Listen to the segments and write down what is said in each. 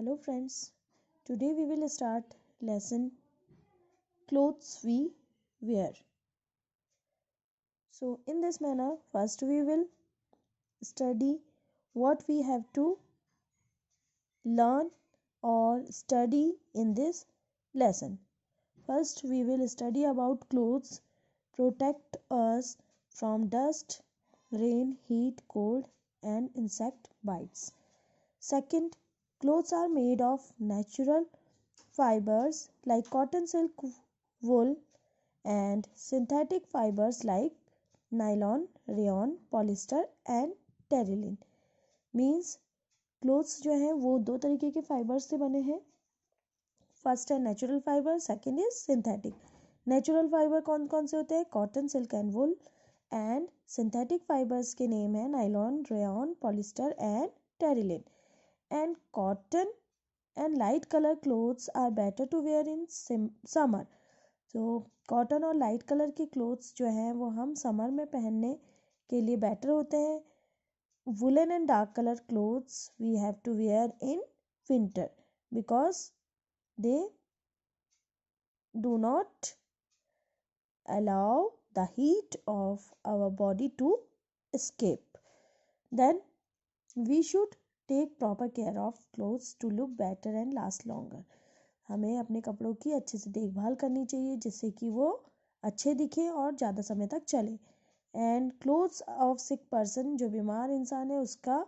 Hello friends, today we will start lesson clothes we wear. So in this manner, first we will study what we have to learn or study in this lesson. First we will study about clothes protect us from dust, rain, heat, cold and insect bites. Second, clothes are made of natural fibers like cotton, silk, wool and synthetic fibers like nylon, rayon, polyester and Terylene. Means clothes जो हैं वो दो तरीके के fibres से बने हैं. First है natural fibre, second is synthetic. Natural fibre कौन कौन से होते हैं? Cotton, silk and wool. And synthetic fibres के नेम है nylon, rayon, polyester and terylene. And cotton and light color clothes are better to wear in summer. तो cotton और light colour के क्लोथ्स जो हैं वो हम समर में पहनने के लिए बेटर होते हैं. Woollen and dark colour clothes we have to wear in winter because they do not allow the heat of our body to escape. Then we should take proper care of clothes to look better and last longer. हमें अपने कपड़ों की अच्छे से देखभाल करनी चाहिए जिससे कि वो अच्छे दिखे और ज़्यादा समय तक चले. And clothes of sick person, जो बीमार इंसान है उसका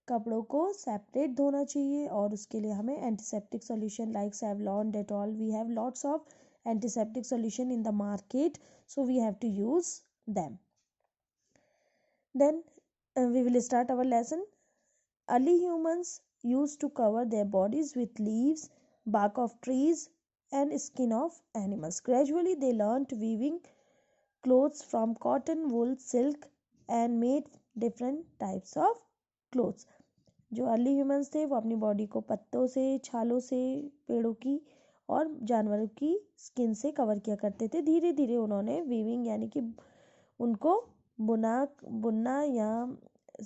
कपड़ों को सेपरेट धोना चाहिए और उसके लिए हमें antiseptic solution like Savlon, Dettol, we have lots of antiseptic solution in the market, so we have to use them. Then we will start our lesson. Early humans used to cover their bodies with leaves, bark of trees, and skin of animals. Gradually, they learned weaving clothes from cotton, wool, silk, and made different types of clothes. जो early humans थे वो अपनी body को पत्तों से, छालों से, पेड़ों की और जानवरों की स्किन से कवर किया करते थे. धीरे धीरे उन्होंने वीविंग यानी कि उनको बुनना या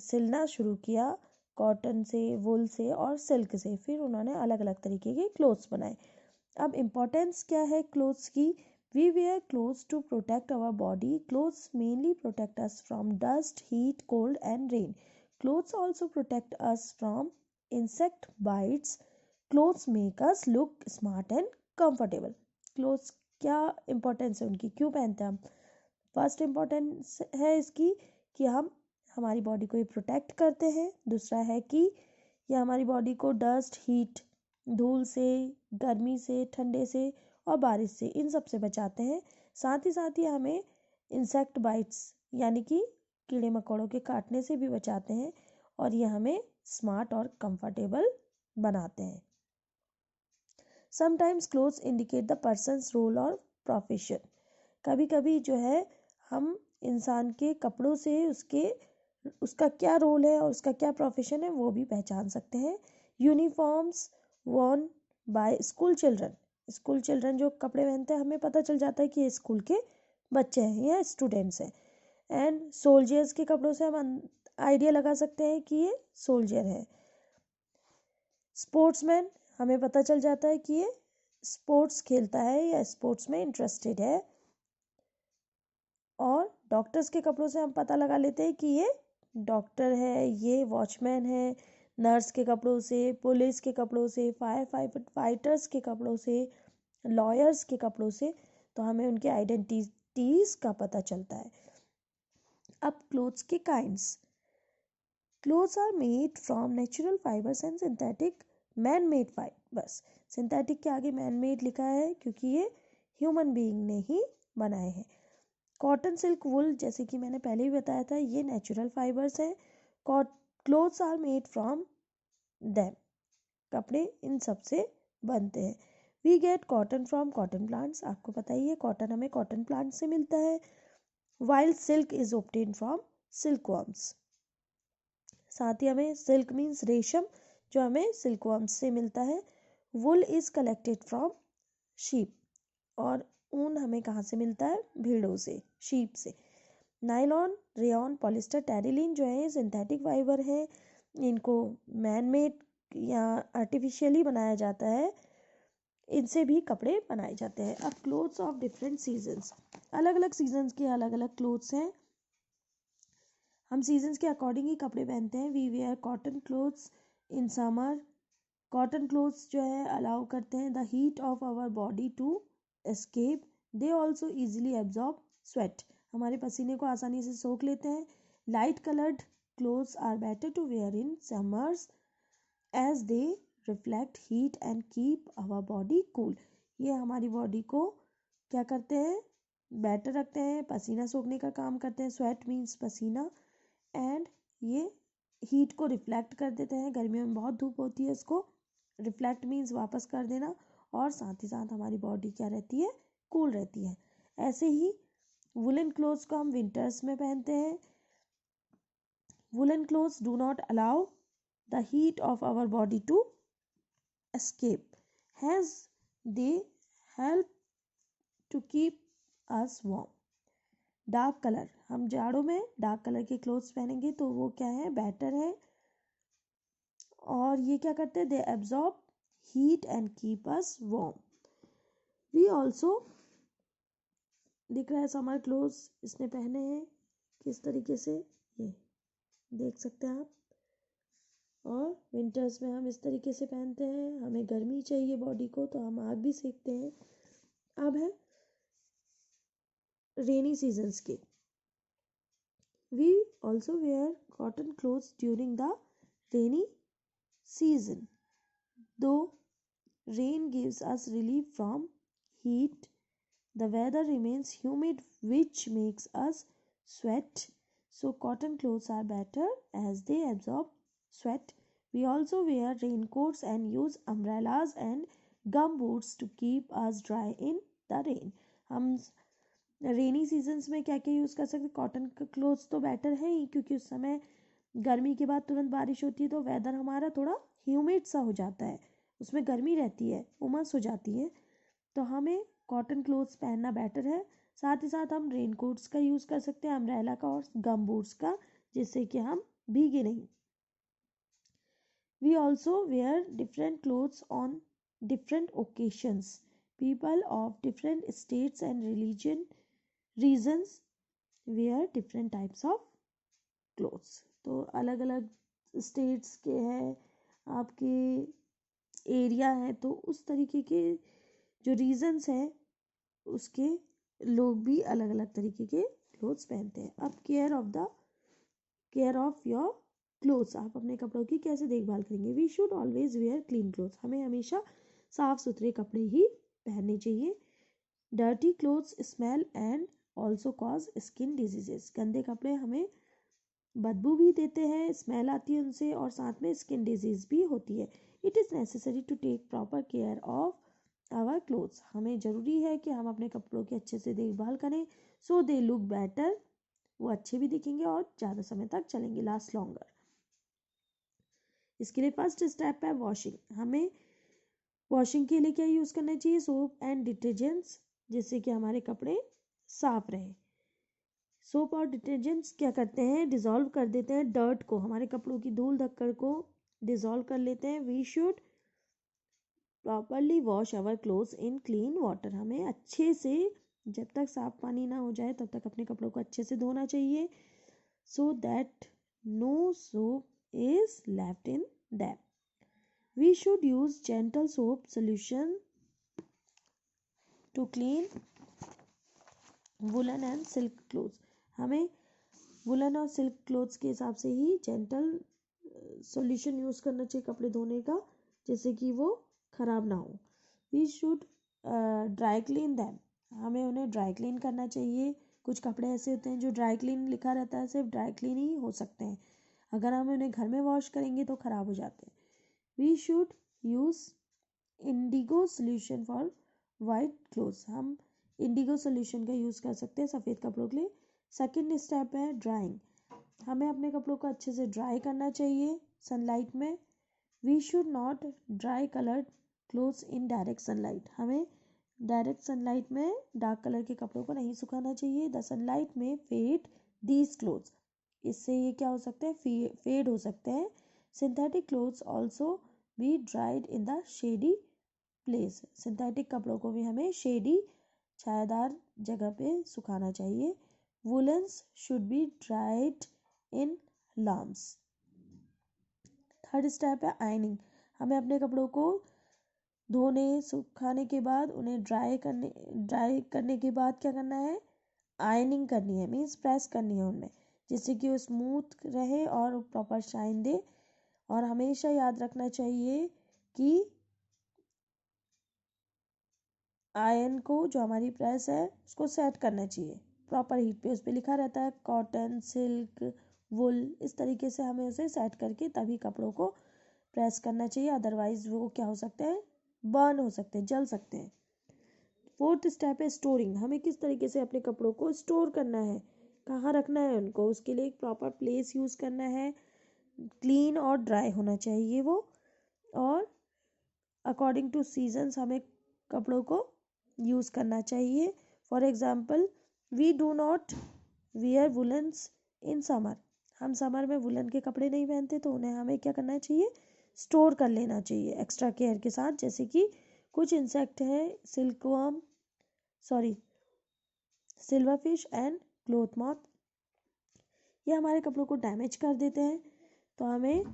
सिलना शुरू किया कॉटन से, वुल से और सिल्क से. फिर उन्होंने अलग अलग तरीके के क्लोथ्स बनाए. अब इम्पोर्टेंस क्या है क्लोथ्स की? We wear clothes to protect our body. Clothes mainly protect us from dust, heat, cold and rain. Clothes also protect us from insect bites. Clothes make us look smart and comfortable. Clothes क्या importance है उनकी, क्यों पहनते हैं हम? First importance है इसकी कि हम हमारी बॉडी को ये प्रोटेक्ट करते हैं. दूसरा है कि ये हमारी बॉडी को डस्ट, हीट, धूल से, गर्मी से, ठंडे से और बारिश से, इन सब से बचाते हैं. साथ ही हमें इंसेक्ट बाइट्स यानी कि कीड़े मकोड़ों के काटने से भी बचाते हैं और ये हमें स्मार्ट और कंफर्टेबल बनाते हैं. Sometimes clothes indicate the person's role और प्रोफेशन. कभी कभी जो है हम इंसान के कपड़ों से उसका क्या रोल है और उसका क्या प्रोफेशन है वो भी पहचान सकते हैं. Uniforms Warne bye school children जो कपड़े पहनते हैं हमें पता चल जाता है कि ये स्कूल के बच्चे हैं या स्टूडेंट्स हैं. एंड सोल्जर्स के कपड़ों से हम आइडिया लगा सकते हैं कि ये सोल्जर है. स्पोर्ट्समैन, हमें पता चल जाता है कि ये स्पोर्ट्स खेलता है या स्पोर्ट्स में इंटरेस्टेड है. और डॉक्टर्स के कपड़ों से हम पता लगा लेते हैं कि ये डॉक्टर है, ये वॉचमैन है. नर्स के कपड़ों से, पुलिस के कपड़ों से, फाइटर्स के कपड़ों से, लॉयर्स के कपड़ों से, तो हमें उनके आइडेंटिटीज का पता चलता है. अब क्लोथ्स के kinds. Clothes are made from natural fibres and synthetic man made fibres. Synthetic के आगे मैन मेड लिखा है क्योंकि ये ह्यूमन बीइंग ने ही बनाए हैं. कॉटन, सिल्क, वुल, जैसे कि मैंने पहले ही बताया था, ये नेचुरल फाइबर्स हैं. Clothes are made from them. कपड़े इन सब से बनते हैं. We get cotton from cotton plants. आपको पता ही है कॉटन हमें कॉटन प्लांट से मिलता है. While silk is obtain from silkworms. साथ ही हमें सिल्क मीन्स रेशम जो हमें सिल्कवर्म्स से मिलता है. Wool is collected from sheep. और ऊन हमें कहाँ से मिलता है? भेड़ों से, शीप से. नाइलॉन, रेयॉन, पॉलिस्टर, टेरिलिन जो है सिंथेटिक फाइबर है. इनको मैन मेड या आर्टिफिशियली बनाया जाता है, इनसे भी कपड़े बनाए जाते हैं। अब क्लोथ्स ऑफ डिफरेंट सीजन्स, अलग अलग सीजन्स के अलग अलग क्लोथ्स हैं। हम सीजन्स के अकॉर्डिंग ही कपड़े पहनते हैं। We wear cotton clothes in summer. Cotton clothes जो है अलाउ करते हैं the heat of our body to escape. They also easily absorb sweat, हमारे पसीने को आसानी से सोख लेते हैं। Light coloured clothes are better to wear in summers as they reflect heat and keep our body cool. ये हमारी बॉडी को क्या करते हैं, बेटर रखते हैं, पसीना सोखने का काम करते हैं। स्वेट मीन्स पसीना, एंड ये हीट को रिफ्लेक्ट कर देते हैं। गर्मियों में बहुत धूप होती है, इसको रिफ्लेक्ट मीन्स वापस कर देना, और साथ ही साथ हमारी बॉडी क्या रहती है, कूल रहती है। ऐसे ही वुलन क्लोथ्स को हम विंटर्स में पहनते हैं। Woollen clothes do not allow the heat of our body to escape, hence they help to keep us warm. Dark colour, हम जाड़ों में डार्क कलर के क्लोथ्स पहनेंगे तो वो क्या है, बेटर है, और ये क्या करते हैं, they absorb heat and keep us warm. We also, दिख रहा है समर क्लोथ्स इसने पहने हैं किस तरीके से, ये देख सकते हैं आप। और विंटर्स में हम इस तरीके से पहनते हैं। हमें गर्मी चाहिए बॉडी को तो हम आग भी सेकते हैं। अब है रेनी सीजन्स के। We also wear cotton clothes during the rainy season. Though rain gives us relief from heat, the weather remains humid which makes us sweat, so cotton clothes are better as they absorb sweat. We also wear raincoats and use umbrellas and gum boots to keep us dry in the rain. हम rainy seasons में क्या क्या use कर सकते हैं, cotton का clothes तो better है ही, क्योंकि उस समय गर्मी के बाद तुरंत बारिश होती है तो वेदर हमारा थोड़ा ह्यूमिड सा हो जाता है, उसमें गर्मी रहती है, उमस हो जाती है, तो हमें कॉटन क्लोथ्स पहनना बेटर है। साथ ही साथ हम रेन कोट्स का यूज़ कर सकते हैं, अम्ब्रेला का और गम बूट्स का, जिससे कि हम भीगे नहीं। We also wear different clothes on different occasions. People of different states and regions wear different types of clothes. तो अलग अलग स्टेट्स के हैं, आपके एरिया है, तो उस तरीके के जो रीजन्स हैं उसके लोग भी अलग अलग तरीके के क्लोथ्स पहनते हैं। अब केयर ऑफ योर क्लोथ्स, आप अपने कपड़ों की कैसे देखभाल करेंगे। We should always wear clean clothes, हमें हमेशा साफ सुथरे कपड़े ही पहनने चाहिए। Dirty clothes smell and also cause skin diseases, गंदे कपड़े हमें बदबू भी देते हैं, स्मेल आती है उनसे, और साथ में स्किन डिजीज भी होती है। It is necessary to take proper care of our clothes, हमें ज़रूरी है कि हम अपने कपड़ों की अच्छे से देखभाल करें, सो दे लुक बेटर, वो अच्छे भी दिखेंगे और ज़्यादा समय तक चलेंगे, लास्ट लॉन्गर। इसके लिए फर्स्ट स्टेप है वॉशिंग। हमें वॉशिंग के लिए क्या यूज़ करना चाहिए, सोप एंड डिटर्जेंट्स, जिससे कि हमारे कपड़े साफ रहें। सोप और डिटर्जेंट्स क्या करते हैं, डिज़ोल्व कर देते हैं डर्ट को, हमारे कपड़ों की धूल धक्कड़ को डिज़ोल्व कर लेते हैं। We should properly wash our clothes in clean water, हमें अच्छे से, जब तक साफ पानी ना हो जाए तब तक अपने कपड़ों को अच्छे से धोना चाहिए, so that no soap is left in them. We should use gentle soap solution to clean woollen and silk clothes, हमें वुलन और सिल्क क्लोथ्स के हिसाब से ही जेंटल सॉल्यूशन यूज़ करना चाहिए कपड़े धोने का, जिससे कि वो ख़राब ना हो। We should dry clean them, हमें उन्हें ड्राई क्लीन करना चाहिए। कुछ कपड़े ऐसे होते हैं जो ड्राई क्लीन लिखा रहता है, सिर्फ ड्राई क्लीन ही हो सकते हैं, अगर हम उन्हें घर में वॉश करेंगे तो ख़राब हो जाते हैं। We should use indigo solution for white clothes, हम इंडिगो सोल्यूशन का यूज़ कर सकते हैं सफ़ेद कपड़ों के लिए। सेकेंड स्टेप है ड्राइंग, हमें अपने कपड़ों को अच्छे से ड्राई करना चाहिए सनलाइट में। We should not dry coloured clothes in direct sunlight, हमें डायरेक्ट सनलाइट में डार्क कलर के कपड़ों को नहीं सुखाना चाहिए। द सनलाइट में फेड दीज क्लोथ्स, इससे ये क्या हो सकते हैं, फेड हो सकते हैं। Synthetic clothes also be dried in the shady place. Synthetic कपड़ों को भी हमें शेडी छायादार जगह पे सुखाना चाहिए। Woollens should be dried in लाम्स। Third step है आयनिंग। हमें अपने कपड़ों को धोने सुखाने के बाद उन्हें ड्राई करने के बाद क्या करना है, आयनिंग करनी है, मीन्स प्रेस करनी है उनमें, जिससे कि वो स्मूथ रहे और प्रॉपर शाइन दे। और हमेशा याद रखना चाहिए कि आयरन को, जो हमारी प्रेस है, उसको सेट करना चाहिए प्रॉपर हीट पे। उस पर लिखा रहता है कॉटन, सिल्क, वुल, इस तरीके से हमें उसे सेट करके तभी कपड़ों को प्रेस करना चाहिए, अदरवाइज वो क्या हो सकते हैं, बर्न हो सकते हैं, जल सकते हैं। फोर्थ स्टेप है स्टोरिंग। हमें किस तरीके से अपने कपड़ों को स्टोर करना है, कहाँ रखना है उनको, उसके लिए एक प्रॉपर प्लेस यूज़ करना है। क्लीन और ड्राई होना चाहिए वो, और अकॉर्डिंग टू सीजन्स हमें कपड़ों को यूज़ करना चाहिए। For example, we do not wear woollens in summer. हम समर में वुलन के कपड़े नहीं पहनते, तो उन्हें हमें क्या करना चाहिए, स्टोर कर लेना चाहिए एक्स्ट्रा केयर के साथ। जैसे कि कुछ इंसेक्ट हैं, silver fish and cloth moth, ये हमारे कपड़ों को डैमेज कर देते हैं। तो हमें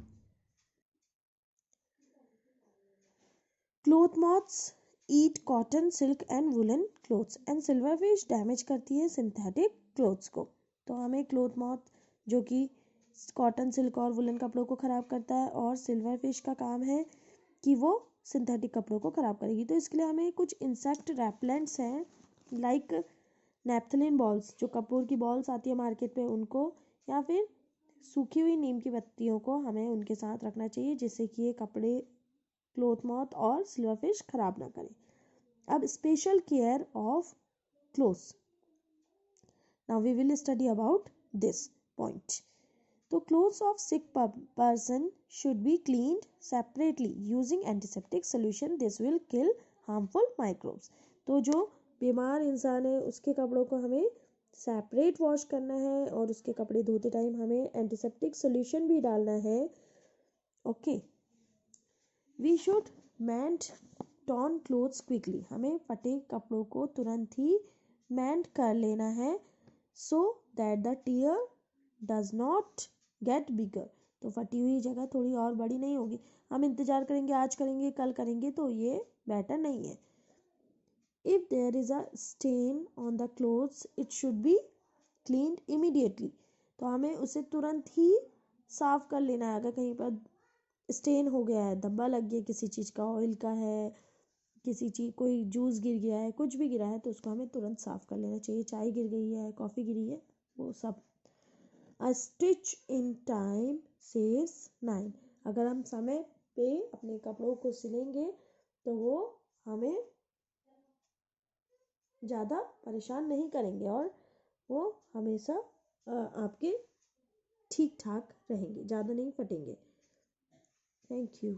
cloth moths eat cotton, silk and woollen clothes, and silver fish damage करती है सिंथेटिक क्लोथ्स को। तो हमें क्लोथ मॉथ, जो कि कॉटन, सिल्क और वुलन कपड़ों को ख़राब करता है, और सिल्वर फिश का काम है कि वो सिंथेटिक कपड़ों को ख़राब करेगी। तो इसके लिए हमें कुछ इंसेक्ट रेपेलेंट्स हैं, लाइक नेप्थलिन बॉल्स, जो कपूर की बॉल्स आती है मार्केट में, उनको, या फिर सूखी हुई नीम की पत्तियों को हमें उनके साथ रखना चाहिए, जिससे कि ये कपड़े क्लोथ मॉथ और सिल्वर फिश खराब ना करें। अब special care of clothes, now we will study about this point. तो clothes of sick person should be cleaned separately using antiseptic solution, this will kill harmful microbes. तो जो बीमार इंसान है उसके कपड़ों को हमें सेपरेट वॉश करना है, और उसके कपड़े धोते टाइम हमें एंटीसेप्टिक सोल्यूशन भी डालना है। Okay, we should mend torn clothes quickly. हमें फटे कपड़ों को तुरंत ही मेंड कर लेना है, so that the tear does not get bigger. तो फटी हुई जगह थोड़ी और बड़ी नहीं होगी। हम इंतजार करेंगे, आज करेंगे, कल करेंगे, तो ये बेटर नहीं है। If there is a stain on the clothes it should be cleaned immediately. तो हमें उसे तुरंत ही साफ कर लेना है। अगर कहीं पर स्टेन हो गया है, धब्बा लग गया किसी चीज़ का, ऑयल का है, किसी चीज़, कोई जूस गिर गया है, कुछ भी गिरा है, तो उसको हमें तुरंत साफ कर लेना चाहिए। चाय गिर गई है, कॉफ़ी गिरी है, वो सब। अ स्टिच इन टाइम सेव्स 9। अगर हम समय पे अपने कपड़ों को सिलेंगे तो वो हमें ज़्यादा परेशान नहीं करेंगे, और वो हमेशा आपके ठीक ठाक रहेंगे, ज़्यादा नहीं फटेंगे। Thank you.